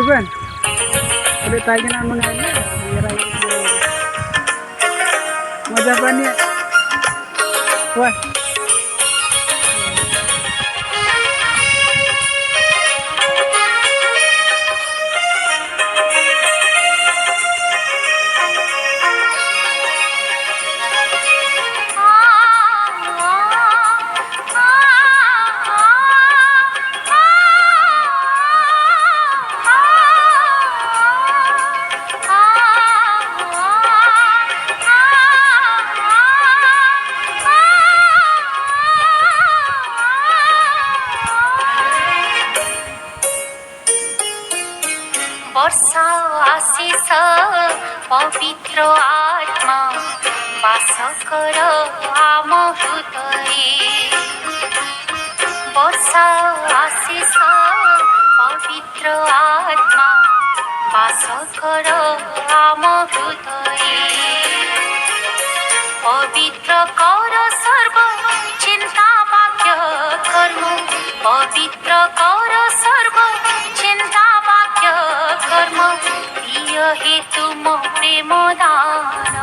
Ruben, udah tanya nama nanya, mau jawabannya? Wah, বর্ষা আশিস পবিত্র আত্মা বাস কর আম হৃদয়ে বর্ষা আশিস পবিত্র আত্মা বাস কর আম হৃদয়ে পবিত্র কর সর্ব চিন্তা বাক্য কর্ম পবিত্র কর সর্ব চিন্তা বাক্য কর্ম প্রিয় হে তুম প্রেম দান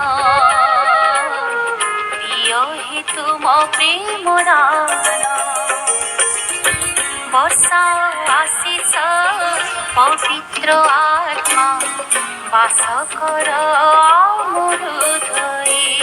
প্রিয় হে তুম প্রেম দান বর্ষা আশিস পবিত্র আত্মা বাস কর আমার হৃদয়ে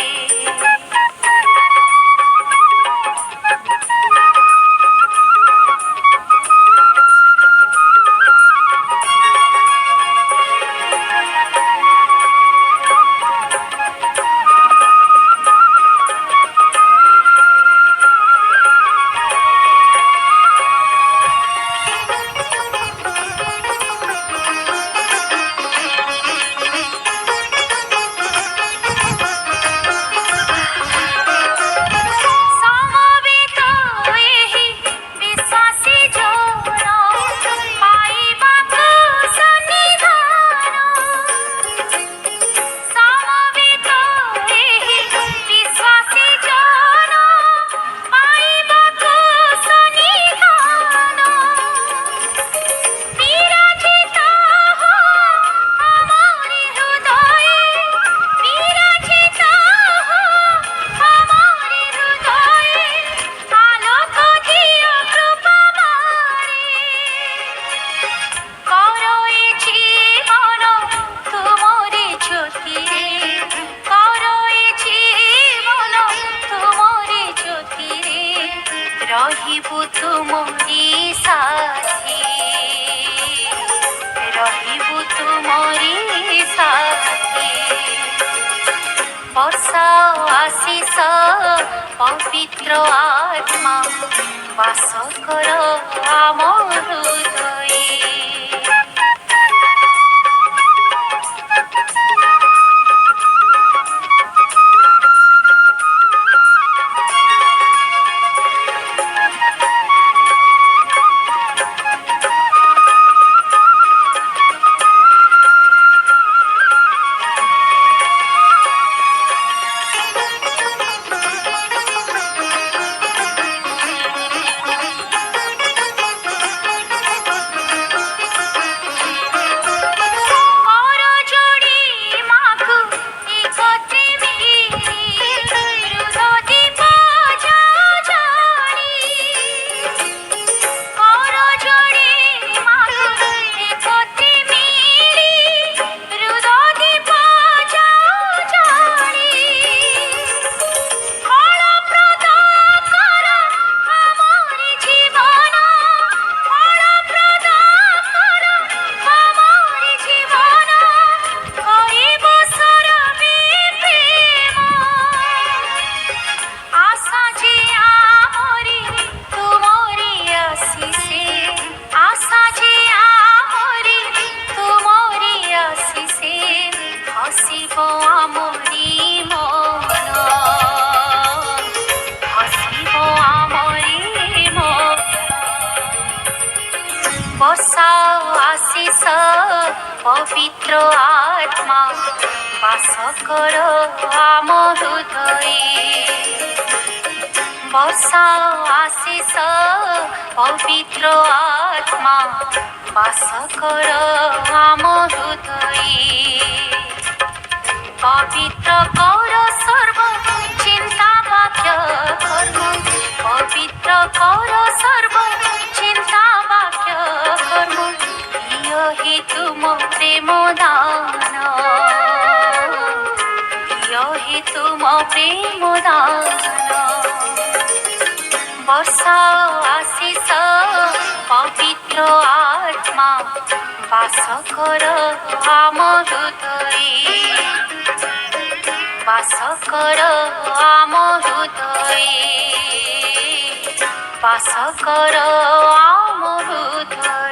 রহিবু তুমরি সাথী রহিবু তুমরি সাথী বর্ষা আশিস পবিত্র আত্মা বাস কর আমার হৃদয়ে বর্ষা আশিস পবিত্র আত্মা বাস কর আম হৃদয়ে বর্ষাও আশিস পবিত্র আত্মা বাস কর আম হৃদয়ে পবিত্র কর সর্ব চিন্তা বাক্য কর্ম পবিত্র কর সর্ব চিন্তা বাক্য কর্ম ইয় হি তুম প্রেম দান ইয় হি তুম প্রেম দান বর্ষাও আশিস পবিত্র আত্মা বাস কর আম হৃদয়ে বাস কর আম হৃদয়ে বাস কর আম হৃদয়ে